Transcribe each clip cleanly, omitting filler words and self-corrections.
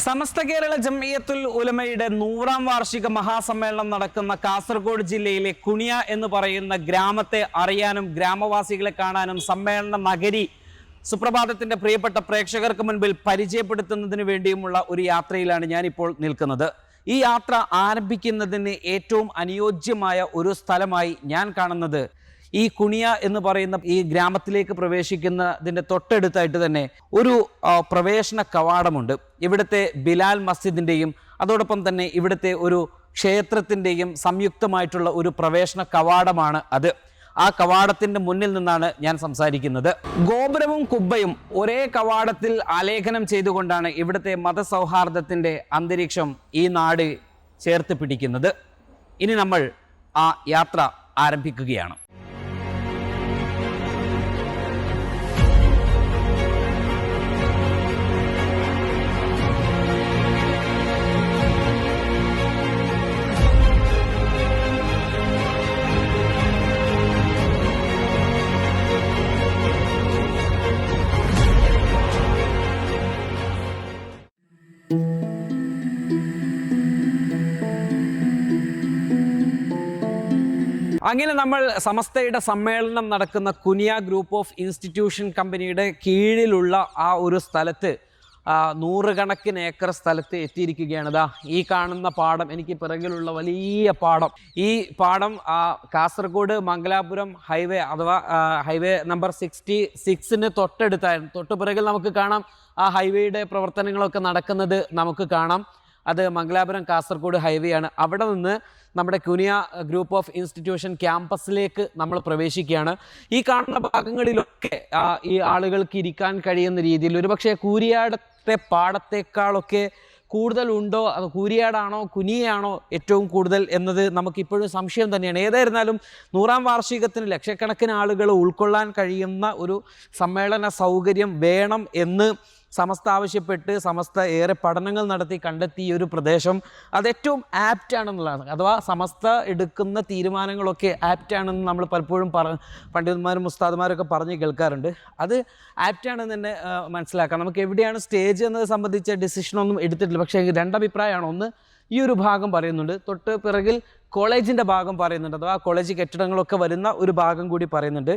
സമസ്ത കേരള ജംഇയ്യത്തുൽ ഉലമയുടെ 100ാം വാർഷിക മഹാസമ്മേളനം നടക്കുന്ന കാസർഗോഡ് ജില്ലയിലെ കുണിയ എന്ന് പറയുന്ന ഗ്രാമത്തെ അറിയാനും ഗ്രാമവാസികളെ കാണാനും സമ്മേളന നഗരി സുപ്രഭാതത്തിന്റെ പ്രിയപ്പെട്ട പ്രേക്ഷകർക്ക് മുൻപിൽ പരിചയപ്പെടുത്തുന്നതിന് വേണ്ടിയുമുള്ള ഒരു യാത്രയിലാണ് ഞാനിപ്പോൾ നിൽക്കുന്നത്. ഈ യാത്ര ആരംഭിക്കുന്നതിന് ഏറ്റവും അനുയോജ്യമായ ഒരു സ്ഥലമായി ഞാൻ കാണുന്നത് ഈ കുണിയ എന്ന് പറയുന്ന ഈ ഗ്രാമത്തിലേക്ക് പ്രവേശിക്കുന്നതിൻ്റെ തൊട്ടടുത്തായിട്ട് തന്നെ ഒരു പ്രവേശന കവാടമുണ്ട്. ഇവിടുത്തെ ബിലാൽ മസ്ജിദിൻ്റെയും അതോടൊപ്പം തന്നെ ഇവിടുത്തെ ഒരു ക്ഷേത്രത്തിൻ്റെയും സംയുക്തമായിട്ടുള്ള ഒരു പ്രവേശന കവാടമാണ് അത്. ആ കവാടത്തിൻ്റെ മുന്നിൽ നിന്നാണ് ഞാൻ സംസാരിക്കുന്നത്. ഗോപുരവും കുബ്ബയും ഒരേ കവാടത്തിൽ ആലേഖനം ചെയ്തുകൊണ്ടാണ് ഇവിടുത്തെ മതസൗഹാർദ്ദത്തിൻ്റെ അന്തരീക്ഷം ഈ നാട് ചേർത്ത് പിടിക്കുന്നത്. ഇനി നമ്മൾ ആ യാത്ര ആരംഭിക്കുകയാണ്. അങ്ങനെ നമ്മൾ സമസ്തയുടെ സമ്മേളനം നടക്കുന്ന കുനിയ ഗ്രൂപ്പ് ഓഫ് ഇൻസ്റ്റിറ്റ്യൂഷൻ കമ്പനിയുടെ കീഴിലുള്ള ആ ഒരു സ്ഥലത്ത് 100 കണക്കിന് ഏക്കർ സ്ഥലത്ത് എത്തിയിരിക്കുകയാണ്. ഈ കാണുന്ന പാടം, എനിക്ക് പിറകിലുള്ള വലിയ പാടം, ഈ പാടം കാസർഗോഡ് മംഗലാപുരം ഹൈവേ അഥവാ ഹൈവേ നമ്പർ 66 തൊട്ടടുത്തായിരുന്നു. തൊട്ട് പിറകിൽ നമുക്ക് കാണാം ആ ഹൈവേയുടെ പ്രവർത്തനങ്ങളൊക്കെ നടക്കുന്നത് നമുക്ക് കാണാം. അത് മംഗലാപുരം കാസർഗോഡ് ഹൈവേ ആണ്. അവിടെ നിന്ന് നമ്മുടെ കുനിയ ഗ്രൂപ്പ് ഓഫ് ഇൻസ്റ്റിറ്റ്യൂഷൻ ക്യാമ്പസിലേക്ക് നമ്മൾ പ്രവേശിക്കുകയാണ്. ഈ കാണുന്ന ഭാഗങ്ങളിലൊക്കെ ഈ ആളുകൾക്ക് ഇരിക്കാൻ കഴിയുന്ന രീതിയിൽ ഒരുപക്ഷെ കൂരിയാടത്തെ പാടത്തേക്കാളൊക്കെ കൂടുതലുണ്ടോ, അത് കൂരിയാടാണോ കുനിയാണോ ഏറ്റവും കൂടുതൽ എന്നത് നമുക്കിപ്പോഴും സംശയം തന്നെയാണ്. ഏതായിരുന്നാലും 100ാം വാർഷികത്തിന് ലക്ഷക്കണക്കിന് ആളുകൾ ഉൾക്കൊള്ളാൻ കഴിയുന്ന ഒരു സമ്മേളന സൗകര്യം വേണം എന്ന് സമസ്ത ആവശ്യപ്പെട്ട് സമസ്ത ഏറെ പഠനങ്ങൾ നടത്തി കണ്ടെത്തിയ ഒരു പ്രദേശം അത് ഏറ്റവും ആപ്റ്റ് ആണെന്നുള്ളതാണ്. അഥവാ സമസ്ത എടുക്കുന്ന തീരുമാനങ്ങളൊക്കെ ആപ്റ്റ് ആണെന്ന് നമ്മൾ പലപ്പോഴും പണ്ഡിതന്മാരും ഉസ്താദുമാരൊക്കെ പറഞ്ഞ് കേൾക്കാറുണ്ട്. അത് ആപ്റ്റ് ആണെന്ന് തന്നെ മനസ്സിലാക്കാം. നമുക്ക് എവിടെയാണ് സ്റ്റേജ് എന്നത് സംബന്ധിച്ച ഡിസിഷനൊന്നും എടുത്തിട്ടില്ല. പക്ഷേ രണ്ടഭിപ്രായമാണ്. ഒന്ന്, ഈ ഒരു ഭാഗം പറയുന്നുണ്ട്, തൊട്ട് പിറകിൽ കോളേജിൻ്റെ ഭാഗം പറയുന്നുണ്ട്, അഥവാ കോളേജ് കെട്ടിടങ്ങളൊക്കെ വരുന്ന ഒരു ഭാഗം കൂടി പറയുന്നുണ്ട്.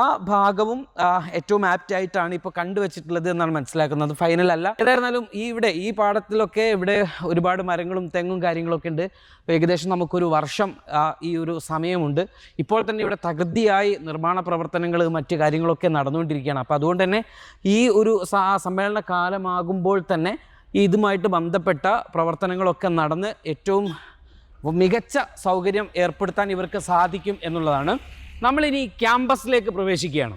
ആ ഭാഗവും ഏറ്റവും ആപ്റ്റായിട്ടാണ് ഇപ്പോൾ കണ്ടുവച്ചിട്ടുള്ളത് എന്നാണ് മനസ്സിലാക്കുന്നത്. ഫൈനൽ അല്ല. ഏതായിരുന്നാലും ഈ പാടത്തിലൊക്കെ ഇവിടെ ഒരുപാട് മരങ്ങളും തെങ്ങും കാര്യങ്ങളൊക്കെ ഉണ്ട്. ഏകദേശം നമുക്കൊരു വർഷം ഈ ഒരു സമയമുണ്ട്. ഇപ്പോൾ തന്നെ ഇവിടെ തകൃതിയായി നിർമ്മാണ പ്രവർത്തനങ്ങൾ മറ്റ് കാര്യങ്ങളൊക്കെ നടന്നുകൊണ്ടിരിക്കുകയാണ്. അപ്പോൾ അതുകൊണ്ട് തന്നെ ഈ ഒരു സമ്മേളന കാലമാകുമ്പോൾ തന്നെ ഇതുമായിട്ട് ബന്ധപ്പെട്ട പ്രവർത്തനങ്ങളൊക്കെ നടന്ന് ഏറ്റവും മികച്ച സൗകര്യം ഏർപ്പെടുത്താൻ ഇവർക്ക് സാധിക്കും എന്നുള്ളതാണ്. നമ്മളിനി ക്യാമ്പസിലേക്ക് പ്രവേശിക്കുകയാണ്.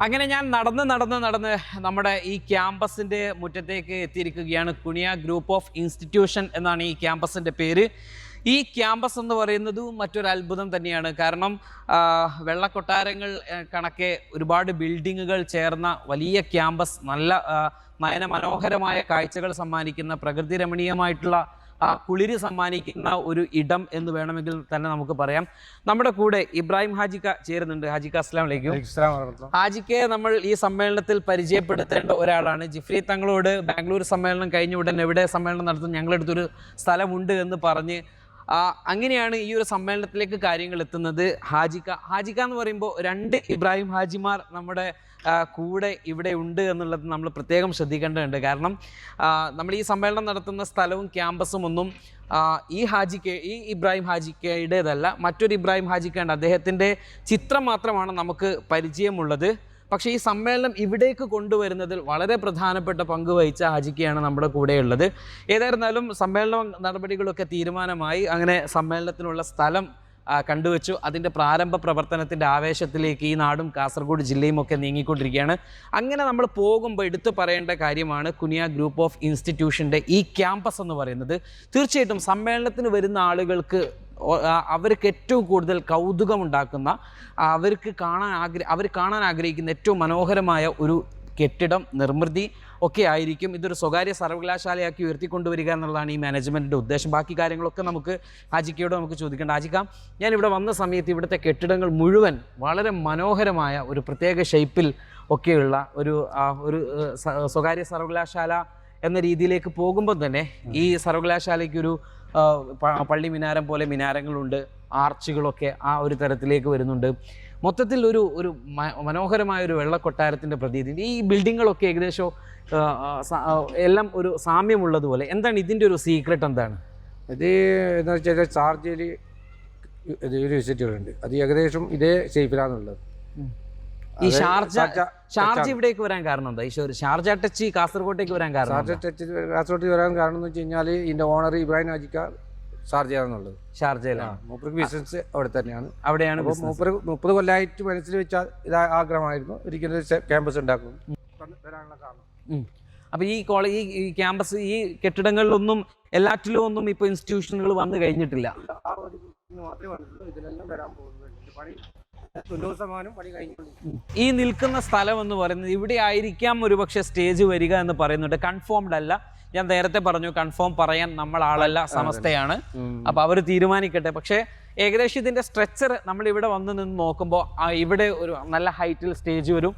അങ്ങനെ ഞാൻ നടന്ന് നമ്മുടെ ഈ ക്യാമ്പസിൻ്റെ മുറ്റത്തേക്ക് എത്തിയിരിക്കുകയാണ്. കുനിയ ഗ്രൂപ്പ് ഓഫ് ഇൻസ്റ്റിറ്റ്യൂഷൻ എന്നാണ് ഈ ക്യാമ്പസിൻ്റെ പേര്. ഈ ക്യാമ്പസ് എന്ന് പറയുന്നത് മറ്റൊരു അത്ഭുതം തന്നെയാണ്. കാരണം വെള്ളക്കൊട്ടാരങ്ങൾ കണക്കെ ഒരുപാട് ബിൽഡിങ്ങുകൾ ചേർന്ന വലിയ ക്യാമ്പസ്, നല്ല നയനമനോഹരമായ കാഴ്ചകൾ സമ്മാനിക്കുന്ന, പ്രകൃതി രമണീയമായിട്ടുള്ള കുളിര് സമ്മാനിക്കുന്ന ഒരു ഇടം എന്ന് വേണമെങ്കിൽ തന്നെ നമുക്ക് പറയാം. നമ്മുടെ കൂടെ ഇബ്രാഹിം ഹാജിക്ക ചേരുന്നുണ്ട്. ഹാജിക്ക അസ്സലാമു അലൈക്കും. ഹാജിക്കയെ നമ്മൾ ഈ സമ്മേളനത്തിൽ പരിചയപ്പെടുത്തേണ്ട ഒരാളാണ്. ജിഫ്രി തങ്ങളോട് ബാംഗ്ലൂർ സമ്മേളനം കഴിഞ്ഞ ഉടൻ എവിടെ സമ്മേളനം നടത്തും, ഞങ്ങളടുത്തൊരു സ്ഥലമുണ്ട് എന്ന് പറഞ്ഞ് അങ്ങനെയാണ് ഈ ഒരു സമ്മേളനത്തിലേക്ക് കാര്യങ്ങൾ എത്തുന്നത്. ഹാജിക്ക എന്ന് പറയുമ്പോൾ 2 ഇബ്രാഹിം ഹാജിമാർ നമ്മുടെ കൂടെ ഇവിടെ ഉണ്ട് എന്നുള്ളത് നമ്മൾ പ്രത്യേകം ശ്രദ്ധിക്കേണ്ടതുണ്ട്. കാരണം നമ്മൾ ഈ സമ്മേളനം നടത്തുന്ന സ്ഥലവും ക്യാമ്പസും ഒന്നും ഈ ഇബ്രാഹിം ഹാജിക്കയുടേതല്ല, മറ്റൊരു ഇബ്രാഹിം ഹാജിക്കയുണ്ട്. അദ്ദേഹത്തിൻ്റെ ചിത്രം മാത്രമാണ് നമുക്ക് പരിചയമുള്ളത്. പക്ഷേ ഈ സമ്മേളനം ഇവിടേക്ക് കൊണ്ടുവരുന്നതിൽ വളരെ പ്രധാനപ്പെട്ട പങ്ക് വഹിച്ച ഹാജിക്കയാണ് നമ്മുടെ കൂടെയുള്ളത്. ഏതായിരുന്നാലും സമ്മേളന നടപടികളൊക്കെ തീരുമാനമായി. അങ്ങനെ സമ്മേളനത്തിനുള്ള സ്ഥലം കണ്ടുവച്ചു. അതിൻ്റെ പ്രാരംഭ പ്രവർത്തനത്തിൻ്റെ ആവേശത്തിലേക്ക് ഈ നാടും കാസർഗോഡ് ജില്ലയും ഒക്കെ നീങ്ങിക്കൊണ്ടിരിക്കുകയാണ്. അങ്ങനെ നമ്മൾ പോകുമ്പോൾ എടുത്തു പറയേണ്ട കാര്യമാണ് കുനിയ ഗ്രൂപ്പ് ഓഫ് ഇൻസ്റ്റിറ്റ്യൂഷൻ്റെ ഈ ക്യാമ്പസ് എന്ന് പറയുന്നത്. തീർച്ചയായിട്ടും സമ്മേളനത്തിന് വരുന്ന ആളുകൾക്ക് അവർക്ക് ഏറ്റവും കൂടുതൽ കൗതുകമുണ്ടാക്കുന്ന, അവർ കാണാൻ ആഗ്രഹിക്കുന്ന ഏറ്റവും മനോഹരമായ ഒരു കെട്ടിടം, നിർമ്മിതി ഒക്കെ ആയിരിക്കും. ഇതൊരു സ്വകാര്യ സർവകലാശാലയാക്കി ഉയർത്തിക്കൊണ്ടുവരിക എന്നുള്ളതാണ് ഈ മാനേജ്മെൻറ്റിൻ്റെ ഉദ്ദേശം. ബാക്കി കാര്യങ്ങളൊക്കെ നമുക്ക് ഹാജിക്കയോട് നമുക്ക് ചോദിക്കേണ്ട. ഹാജിക്ക, ഞാനിവിടെ വന്ന സമയത്ത് ഇവിടുത്തെ കെട്ടിടങ്ങൾ മുഴുവൻ വളരെ മനോഹരമായ ഒരു പ്രത്യേക ഷേപ്പിൽ ഒക്കെയുള്ള ഒരു സ്വകാര്യ സർവകലാശാല എന്ന രീതിയിലേക്ക് പോകുമ്പോൾ തന്നെ ഈ സർവകലാശാലയ്ക്കൊരു പള്ളി മിനാരം പോലെ മിനാരങ്ങളുണ്ട്, ആർച്ചുകളൊക്കെ ആ ഒരു തരത്തിലേക്ക് വരുന്നുണ്ട്. മൊത്തത്തിൽ ഒരു മനോഹരമായ ഒരു വെള്ളക്കൊട്ടാരത്തിൻ്റെ പ്രതീതി. ഈ ബിൽഡിങ്ങുകളൊക്കെ ഏകദേശം എല്ലാം ഒരു സാമ്യമുള്ളതുപോലെ. എന്താണ് ഇതിൻ്റെ ഒരു സീക്രട്ട്? എന്താണ് ഇത് എന്ന് വെച്ചാൽ ഷാർജയിൽ യൂണിവേഴ്സിറ്റികളുണ്ട്, അത് ഏകദേശം ഇതേ ഷേപ്പിലാണുള്ളത്. ഈ ഷാർജ ഇവിടേക്ക് വരാൻ കാരണം എന്താ? ഷാർജ ടച്ച് കാസർഗോട്ടേക്ക് വരാൻ കാരണം? ഷാർജ ടച്ച് കാസർഗോട്ടേക്ക് വരാൻ കാരണം എന്ന് വെച്ച് കഴിഞ്ഞാൽ ഇതിൻ്റെ ഓണർ ഇബ്രാഹിം ഹാജിക്ക ഷാർജയാണെന്നുള്ളത്. ഷാർജയിലാണ്. മൂപ്പർക്ക് ബിസിനസ് അവിടെ തന്നെയാണ്. അവിടെയാണ്. അപ്പോൾ 30 കൊല്ലമായിട്ട് മനസ്സിൽ വെച്ചാൽ ഇത് ആഗ്രഹമായിരുന്നു ഒരിക്കലും ക്യാമ്പസ് ഉണ്ടാക്കും വരാനുള്ള കാരണം. അപ്പോൾ ഈ ക്യാമ്പസ്, ഈ കെട്ടിടങ്ങളിലൊന്നും എല്ലാറ്റിലും ഒന്നും ഇപ്പോൾ ഇൻസ്റ്റിറ്റ്യൂഷനുകൾ വന്നു കഴിഞ്ഞിട്ടില്ല. ഈ നിൽക്കുന്ന സ്ഥലം എന്ന് പറയുന്നത് ഇവിടെ ആയിരിക്കാം ഒരുപക്ഷെ സ്റ്റേജ് വരിക എന്ന് പറയുന്നുണ്ട്. കൺഫേംഡ് അല്ല. ഞാൻ നേരത്തെ പറഞ്ഞു, കൺഫേം പറയാൻ നമ്മൾ ആളല്ല, സമസ്തയാണ്. അപ്പോൾ അവർ തീരുമാനിക്കട്ടെ. പക്ഷേ ഏകദേശം ഇതിൻ്റെ സ്ട്രക്ചർ നമ്മൾ ഇവിടെ വന്ന് നിന്ന് നോക്കുമ്പോൾ ഇവിടെ ഒരു നല്ല ഹൈറ്റിൽ സ്റ്റേജ് വരും,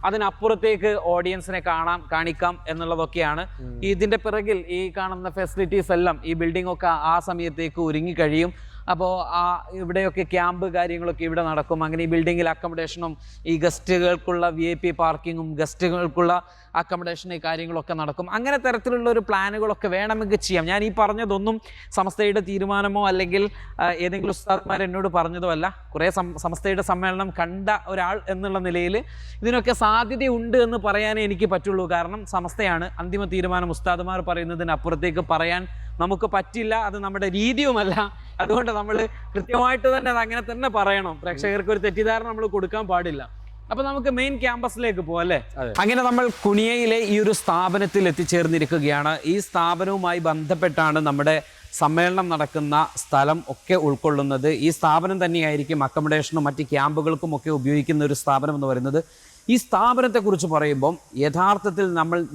അതിനപ്പുറത്തേക്ക് ഓഡിയൻസിനെ കാണിക്കാം എന്നുള്ളതൊക്കെയാണ്. ഇതിൻ്റെ പിറകിൽ ഈ കാണുന്ന ഫെസിലിറ്റീസ് എല്ലാം, ഈ ബിൽഡിംഗ് ഒക്കെ ആ സമയത്തേക്ക് ഒരുങ്ങി കഴിയും. അപ്പോൾ ഇവിടെയൊക്കെ ക്യാമ്പ് കാര്യങ്ങളൊക്കെ ഇവിടെ നടക്കും. അങ്ങനെ ഈ ബിൽഡിങ്ങിൽ അക്കോമഡേഷനും ഈ ഗസ്റ്റുകൾക്കുള്ള VIP പാർക്കിങ്ങും ഗസ്റ്റുകൾക്കുള്ള അക്കോമഡേഷൻ ഈ കാര്യങ്ങളൊക്കെ നടക്കും. അങ്ങനെ തരത്തിലുള്ള ഒരു പ്ലാനുകളൊക്കെ വേണമെങ്കിൽ ചെയ്യാം. ഞാൻ ഈ പറഞ്ഞതൊന്നും സമസ്തയുടെ തീരുമാനമോ അല്ലെങ്കിൽ ഏതെങ്കിലും ഉസ്താദ്മാർ എന്നോട് പറഞ്ഞതോ അല്ല. കുറേ സമസ്തയുടെ സമ്മേളനം കണ്ട ഒരാൾ എന്നുള്ള നിലയിൽ ഇതിനൊക്കെ സാധ്യതയുണ്ട് എന്ന് പറയാനേ എനിക്ക് പറ്റുള്ളൂ. കാരണം സമസ്തയാണ്. അന്തിമ തീരുമാനം ഉസ്താദ്മാർ പറയുന്നതിനപ്പുറത്തേക്ക് പറയാൻ നമുക്ക് പറ്റില്ല. അത് നമ്മുടെ രീതിയുമല്ല. അതുകൊണ്ട് നമ്മൾ കൃത്യമായിട്ട് തന്നെ അത് അങ്ങനെ തന്നെ പറയണം. പ്രേക്ഷകർക്ക് ഒരു തെറ്റിദ്ധാരണ നമ്മൾ കൊടുക്കാൻ പാടില്ല. അപ്പൊ നമുക്ക് മെയിൻ ക്യാമ്പസിലേക്ക് പോകാം അല്ലേ? അങ്ങനെ നമ്മൾ കുനിയയിലെ ഈ ഒരു സ്ഥാപനത്തിൽ എത്തിച്ചേർന്നിരിക്കുകയാണ്. ഈ സ്ഥാപനവുമായി ബന്ധപ്പെട്ടാണ് നമ്മുടെ സമ്മേളനം നടക്കുന്ന സ്ഥലം ഒക്കെ ഉൾക്കൊള്ളുന്നത്. ഈ സ്ഥാപനം തന്നെയായിരിക്കും അക്കോമഡേഷനും മറ്റ് ക്യാമ്പുകൾക്കും ഒക്കെ ഉപയോഗിക്കുന്ന ഒരു സ്ഥാപനം എന്ന് പറയുന്നത്. ഈ സ്ഥാപനത്തെക്കുറിച്ച് പറയുമ്പം യഥാർത്ഥത്തിൽ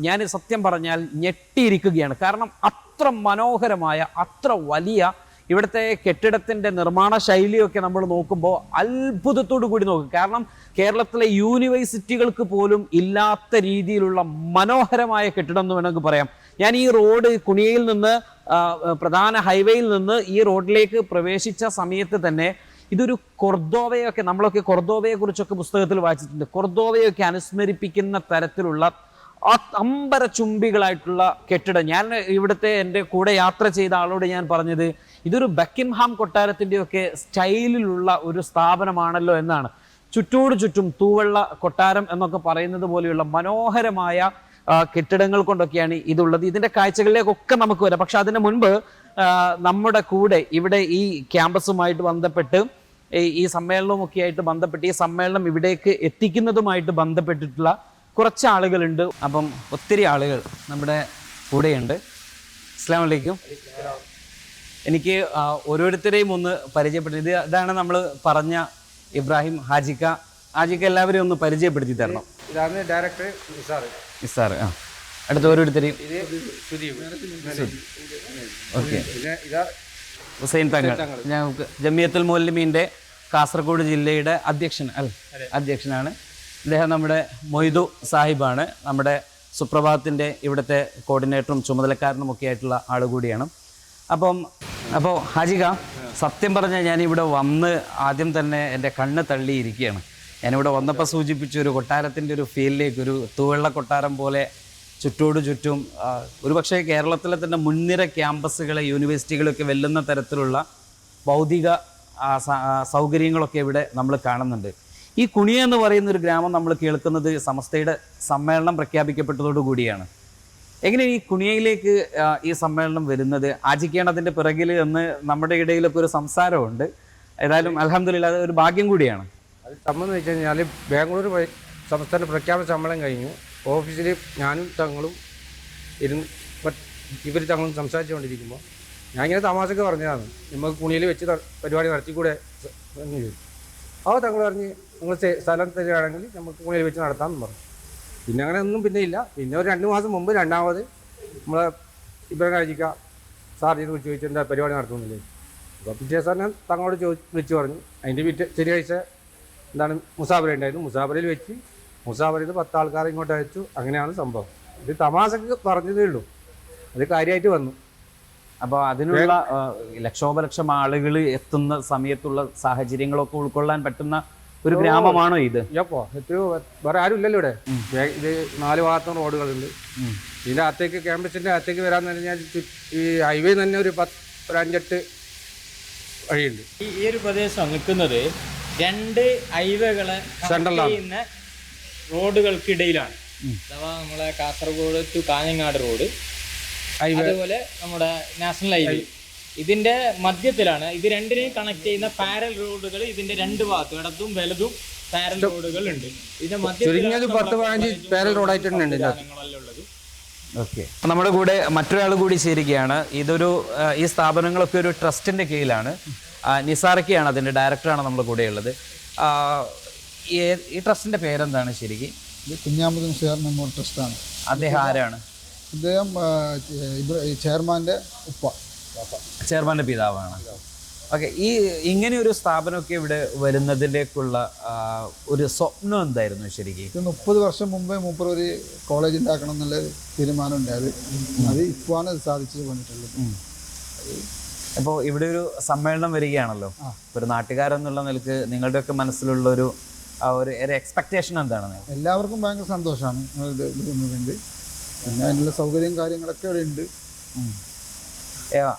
ഞാൻ സത്യം പറഞ്ഞാൽ ഞെട്ടിയിരിക്കുകയാണ്. കാരണം അത്ര മനോഹരമായ, അത്ര വലിയ ഇവിടുത്തെ കെട്ടിടത്തിൻ്റെ നിർമ്മാണ ശൈലിയൊക്കെ നമ്മൾ നോക്കുമ്പോൾ അത്ഭുതത്തോടു കൂടി നോക്കും. കാരണം കേരളത്തിലെ യൂണിവേഴ്സിറ്റികൾക്ക് പോലും ഇല്ലാത്ത രീതിയിലുള്ള മനോഹരമായ കെട്ടിടം എന്ന് വേണമെങ്കിൽ പറയാം. ഞാൻ ഈ റോഡ് കുനിയയിൽ നിന്ന്, പ്രധാന ഹൈവേയിൽ നിന്ന് ഈ റോഡിലേക്ക് പ്രവേശിച്ച സമയത്ത് തന്നെ ഇതൊരു കൊർദോവയൊക്കെ, നമ്മളൊക്കെ കൊർദോവയെ കുറിച്ചൊക്കെ പുസ്തകത്തിൽ വായിച്ചിട്ടുണ്ട്. കൊർദോവയൊക്കെ അനുസ്മരിപ്പിക്കുന്ന തരത്തിലുള്ള അമ്പര ചുംബികളായിട്ടുള്ള കെട്ടിടം. ഞാൻ ഇവിടുത്തെ എൻ്റെ കൂടെ യാത്ര ചെയ്ത ആളോട് ഞാൻ പറഞ്ഞത് ഇതൊരു ബക്കിംഗ്ഹാം കൊട്ടാരത്തിൻ്റെയൊക്കെ സ്റ്റൈലിലുള്ള ഒരു സ്ഥാപനമാണല്ലോ എന്നാണ്. ചുറ്റോട് ചുറ്റും തൂവെള്ള കൊട്ടാരം എന്നൊക്കെ പറയുന്നത് പോലെയുള്ള മനോഹരമായ കെട്ടിടങ്ങൾ കൊണ്ടൊക്കെയാണ് ഇതുള്ളത്. ഇതിൻ്റെ കാഴ്ചകളിലേക്കൊക്കെ നമുക്ക് വരാം. പക്ഷെ അതിന് മുൻപ് നമ്മുടെ കൂടെ ഇവിടെ ഈ ക്യാമ്പസുമായിട്ട് ബന്ധപ്പെട്ട്, ഈ സമ്മേളനവുമൊക്കെ ആയിട്ട് ബന്ധപ്പെട്ട്, ഈ സമ്മേളനം ഇവിടേക്ക് എത്തിക്കുന്നതുമായിട്ട് ബന്ധപ്പെട്ടിട്ടുള്ള കുറച്ച് ആളുകളുണ്ട്. അപ്പം ഒത്തിരി ആളുകൾ നമ്മുടെ കൂടെയുണ്ട്. അസ്സലാമു അലൈക്കും. എനിക്ക് ഓരോരുത്തരെയും ഒന്ന് പരിചയപ്പെടുത്തി. ഇതാണ് നമ്മൾ പറഞ്ഞ ഇബ്രാഹിം ഹാജിക്ക. ഹാജിക്ക എല്ലാവരെയും ഒന്ന് പരിചയപ്പെടുത്തി തരണം. ഇതാണ് ഡയറക്ടർ നിസാർ. അടുത്ത ഓരോരുത്തരെയും. ഓക്കെ. ഹുസൈൻ തങ്ങൾ, ഞങ്ങൾക്ക് ജമിയത്തുൽ മുഅല്ലിമീൻ്റെ കാസർഗോഡ് ജില്ലയുടെ അധ്യക്ഷനാണ്. അദ്ദേഹം നമ്മുടെ മൊയ്തു സാഹിബാണ്. നമ്മുടെ സുപ്രഭാതത്തിൻ്റെ ഇവിടുത്തെ കോർഡിനേറ്ററും ചുമതലക്കാരനും ഒക്കെ ആയിട്ടുള്ള ആൾ കൂടിയാണ്. അപ്പോൾ ഹാജിക, സത്യം പറഞ്ഞാൽ ഞാനിവിടെ വന്ന് ആദ്യം തന്നെ എൻ്റെ കണ്ണ് തള്ളിയിരിക്കുകയാണ്. ഞാനിവിടെ വന്നപ്പോൾ സൂചിപ്പിച്ച ഒരു കൊട്ടാരത്തിൻ്റെ ഒരു ഫീലിലേക്ക്, ഒരു തൂവെള്ള കൊട്ടാരം പോലെ ചുറ്റോട് ചുറ്റും ഒരുപക്ഷെ കേരളത്തിലെ തന്നെ മുൻനിര ക്യാമ്പസുകളെ, യൂണിവേഴ്സിറ്റികളൊക്കെ വെല്ലുന്ന തരത്തിലുള്ള ഭൗതിക സൗകര്യങ്ങളൊക്കെ ഇവിടെ നമ്മൾ കാണുന്നുണ്ട്. ഈ കുണിയ എന്ന് പറയുന്ന ഒരു ഗ്രാമം നമ്മൾ കേൾക്കുന്നത് സമസ്തയുടെ സമ്മേളനം പ്രഖ്യാപിക്കപ്പെട്ടതോടുകൂടിയാണ്. എങ്ങനെ ഈ കുണിയയിലേക്ക് ഈ സമ്മേളനം വരുന്നത്? ആചിക്കേണ്ടതിൻ്റെ പിറകിൽ എന്ന് നമ്മുടെ ഇടയിലൊക്കെ ഒരു സംസാരമുണ്ട്. ഏതായാലും അൽഹംദുലില്ലാ അത് ഒരു ഭാഗ്യം കൂടിയാണ്. അത് സംബന്ധം വെച്ച് കഴിഞ്ഞാൽ ബാംഗ്ലൂർ സംസ്ഥാന പ്രഖ്യാപന സമ്മേളനം കഴിഞ്ഞു. ഓഫീസിൽ ഞാനും തങ്ങളും ഇവർ തങ്ങളും സംസാരിച്ചുകൊണ്ടിരിക്കുമ്പോൾ ഞാൻ ഇങ്ങനെ തമാശക്ക് പറഞ്ഞതാണ്, നമുക്ക് കുണിയിൽ വെച്ച് പരിപാടി നടത്തിക്കൂടെ എന്ന് ചോദിച്ചു. അപ്പോൾ തങ്ങൾ പറഞ്ഞ് നിങ്ങൾ സ്ഥലം തരികയാണെങ്കിൽ നമുക്ക് കുണിയിൽ വെച്ച് നടത്താമെന്ന് പറഞ്ഞു. പിന്നെ അങ്ങനെ ഒന്നും പിന്നെ ഇല്ല. പിന്നെ ഒരു 2 മാസം മുമ്പ് രണ്ടാമത് നമ്മളെ ഇബ്രാഹിം ഹാജിക്ക സാറിനെ വിളിച്ച് ചോദിച്ചു എന്താ പരിപാടി നടത്തുന്നില്ലേ. അപ്പോൾ പിറ്റേ സാർ ഞാൻ തങ്ങളോട് വിളിച്ച് പറഞ്ഞു. അതിൻ്റെ ശനിയാഴ്ച എന്താണ് മുസാബറ ഉണ്ടായിരുന്നു. മുസാബറയിൽ വെച്ച് മുസാബറയിൽ 10 ആൾക്കാരെ ഇങ്ങോട്ട് അയച്ചു. അങ്ങനെയാണ് സംഭവം. ഇത് തമാശക്ക് പറഞ്ഞതേ ഉള്ളൂ, അത് കാര്യമായിട്ട് വന്നു. അപ്പോൾ അതിനുള്ള ലക്ഷോപലക്ഷം ആളുകൾ എത്തുന്ന സമയത്തുള്ള സാഹചര്യങ്ങളൊക്കെ ഉൾക്കൊള്ളാൻ പറ്റുന്ന ഒരു ഗ്രാമമാണോ ഇത്? അപ്പോൾ എത്രയോ വേറെ ആരും ഇല്ലല്ലോ ഇവിടെ. ഇത് 4 ഭാഗത്തും റോഡുകളുണ്ട്. ഇതിൻ്റെ അകത്തേക്ക് ക്യാമ്പസിൻ്റെ അകത്തേക്ക് വരാമെന്ന് പറഞ്ഞാൽ ഈ ഹൈവേ തന്നെ ഒരു 5-8 വഴിയുണ്ട്. ഈ ഒരു പ്രദേശം നിൽക്കുന്നത് 2 ഹൈവേകളെ ചെയ്യുന്ന റോഡുകൾക്കിടയിലാണ്. അഥവാ നമ്മളെ കാസർഗോഡ് ടു കാഞ്ഞങ്ങാട് റോഡ്, അതുപോലെ നമ്മുടെ നാഷണൽ ഹൈവേ ഇതിന്റെ മധ്യത്തിലാണ്. ഇത് രണ്ടിനെയും കണക്ട് ചെയ്യുന്ന പാരൽ റോഡുകൾ ഇതിന്റെ 2 ഭാഗത്തും ഇടത്തും വലതും പാരൽ റോഡുകൾ ഉണ്ട്. ഇതിന്റെ ചുരുങ്ങിയത് 10-15 പാരൽ റോഡായിട്ടുണ്ട് ഉള്ളത്. ഓക്കെ, നമ്മുടെ കൂടെ മറ്റൊരാൾ കൂടി ചേരുകയാണ്. ഈ സ്ഥാപനങ്ങളൊക്കെ ഒരു ട്രസ്റ്റിന്റെ കീഴിലാണ്. നിസാറക്കയാണ് അതിന്റെ ഡയറക്ടറാണ് നമ്മുടെ കൂടെ ഉള്ളത്. ഈ ട്രസ്റ്റിന്റെ പേരെന്താണ് ശരിക്കും? ഇത് കുഞ്ഞാമുദീൻ ഷെയർ മെമ്മോറിയൽ ട്രസ്റ്റാണ്. അദ്ദേഹം ആരാണ്? അദ്ദേഹം ചെയർമാൻ്റെ ചെയർമാൻ്റെ പിതാവാണ്. ഓക്കെ, ഇങ്ങനെ ഒരു സ്ഥാപനമൊക്കെ ഇവിടെ വരുന്നതിലേക്കുള്ള ഒരു സ്വപ്നം എന്തായിരുന്നു ശരിക്കും? ഇത് 30 വർഷം മുമ്പേ മൂപ്പർ ഒരു കോളേജ് ഉണ്ടാക്കണം എന്നുള്ള തീരുമാനം ഉണ്ടായത്. അത് ഇപ്പോഴാണ് അത് സാധിച്ചു കൊണ്ടിട്ടുള്ളത്. അപ്പോൾ ഇവിടെ ഒരു സമ്മേളനം വരികയാണല്ലോ. ഒരു നാട്ടുകാരെന്നുള്ള നിലക്ക് നിങ്ങളുടെയൊക്കെ മനസ്സിലുള്ള ഒരു എക്സ്പെക്ടേഷൻ എന്താണ്? എല്ലാവർക്കും ഭയങ്കര സന്തോഷമാണ് ഇത് വരുന്നതുണ്ട്. പിന്നെ അതിനുള്ള സൗകര്യം കാര്യങ്ങളൊക്കെ ഇവിടെ ഉണ്ട്.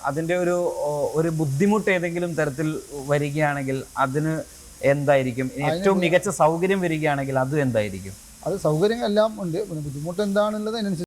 അതിൻ്റെ ഒരു ബുദ്ധിമുട്ട് ഏതെങ്കിലും തരത്തിൽ വരികയാണെങ്കിൽ അതിന് എന്തായിരിക്കും? ഏറ്റവും മികച്ച സൗകര്യം വരികയാണെങ്കിൽ അത് എന്തായിരിക്കും? അത് സൗകര്യങ്ങളെല്ലാം ഉണ്ട്. പിന്നെ ബുദ്ധിമുട്ട് എന്താണെന്നുള്ളത് അതിനനുസരിച്ച്